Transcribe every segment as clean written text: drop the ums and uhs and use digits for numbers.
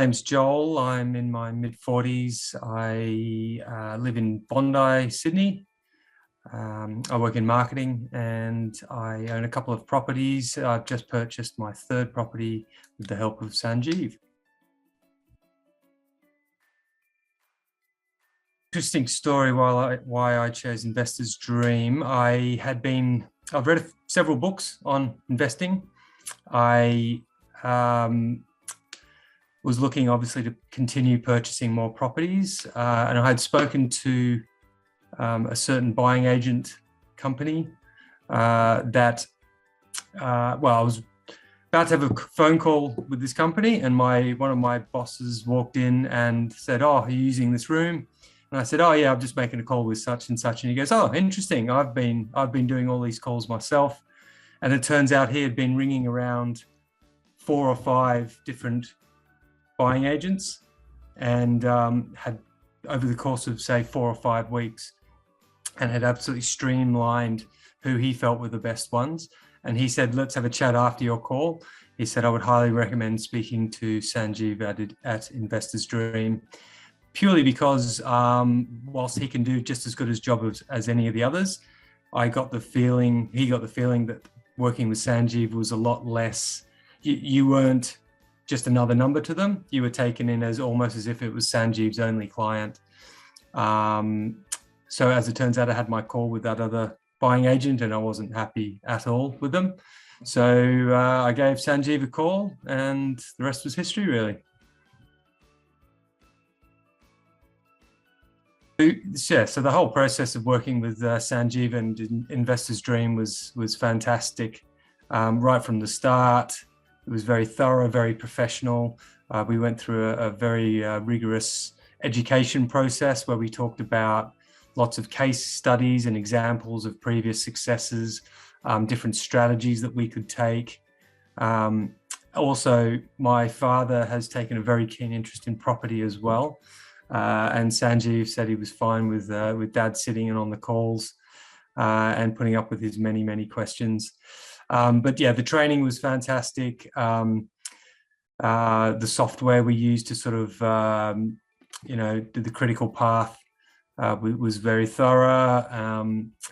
Name's Joel. I'm in my mid-40s. I live in Bondi, Sydney. I work in marketing and I own a couple of properties. I've just purchased my third property with the help of Sanjeev. Interesting story why I chose Investor's Dream. I've read several books on investing. I was looking obviously to continue purchasing more properties, and I had spoken to a certain buying agent company I was about to have a phone call with this company, and one of my bosses walked in and said, "Oh, are you using this room?" And I said, "Oh yeah, I'm just making a call with such and such." And he goes, "Oh, interesting. I've been doing all these calls myself." And it turns out he had been ringing around 4 or 5 different buying agents, and had, over the course of say 4 or 5 weeks, and had absolutely streamlined who he felt were the best ones. And he said, "Let's have a chat after your call." He said, "I would highly recommend speaking to Sanjeev at Investor's Dream, purely because whilst he can do just as good a job as any of the others, he got the feeling that working with Sanjeev was a lot less, you weren't just another number to them. You were taken in as almost as if it was Sanjeev's only client." So as it turns out, I had my call with that other buying agent and I wasn't happy at all with them. So I gave Sanjeev a call and the rest was history, really. Yeah, so the whole process of working with Sanjeev and Investor's Dream was fantastic. Right from the start, it was very thorough, very professional. We went through a very rigorous education process where we talked about lots of case studies and examples of previous successes, different strategies that we could take. Also, my father has taken a very keen interest in property as well. And Sanjeev said he was fine with Dad sitting in on the calls and putting up with his many questions. But yeah, the training was fantastic. The software we used to sort of, do the critical path was very thorough,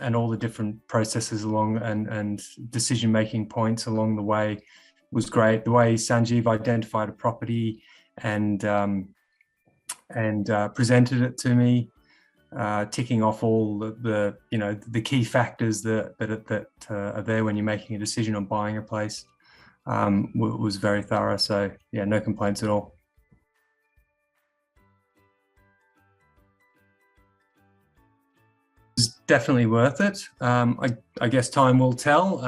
and all the different processes along and decision-making points along the way was great. The way Sanjeev identified a property and presented it to me, ticking off all the key factors that are there when you're making a decision on buying a place, was very thorough. So yeah, no complaints at all. It's definitely worth it. I guess time will tell,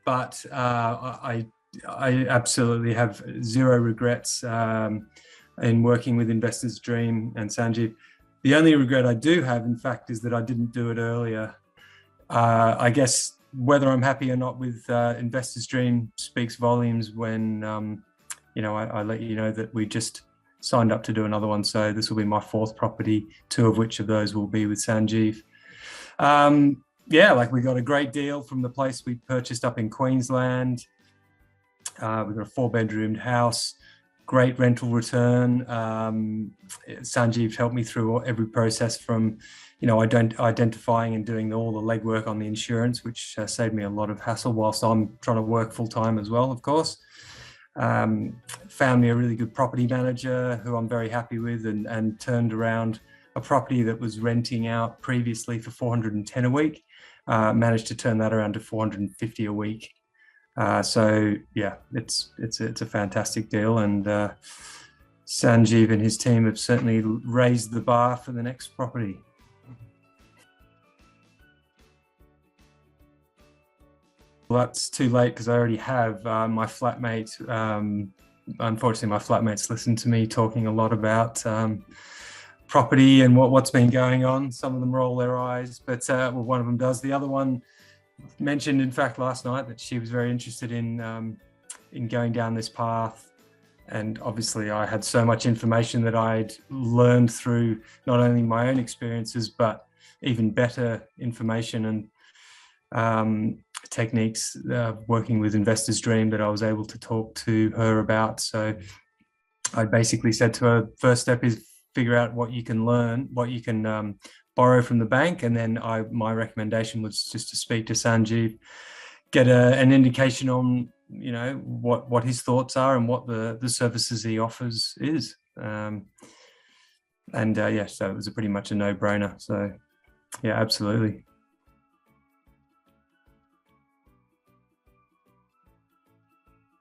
but I absolutely have zero regrets in working with Investor's Dream and Sanjeev. The only regret I do have, in fact, is that I didn't do it earlier. I guess whether I'm happy or not with Investor's Dream speaks volumes when I let you know that we just signed up to do another one. So this will be my 4th property, 2 of which of those will be with Sanjeev. Yeah, we got a great deal from the place we purchased up in Queensland. We've got a 4-bedroomed house, great rental return. Sanjeev helped me through every process from, identifying and doing all the legwork on the insurance, which saved me a lot of hassle whilst I'm trying to work full time as well, of course. Found me a really good property manager who I'm very happy with, and turned around a property that was renting out previously for $410 a week. Managed to turn that around to $450 a week. So yeah, it's a fantastic deal, and Sanjeev and his team have certainly raised the bar for the next property. Well, that's too late because I already have. My flatmate, unfortunately, my flatmates listen to me talking a lot about property and what's been going on. Some of them roll their eyes, but one of them does. The other one mentioned, in fact, last night that she was very interested in going down this path. And obviously I had so much information that I'd learned through not only my own experiences, but even better information and techniques working with Investor's Dream that I was able to talk to her about. So I basically said to her, first step is figure out what you can learn, what you can borrow from the bank, and then my recommendation was just to speak to Sanjeev, get an indication on what his thoughts are and what the services he offers is. And yeah, so it was pretty much a no-brainer. So yeah, absolutely.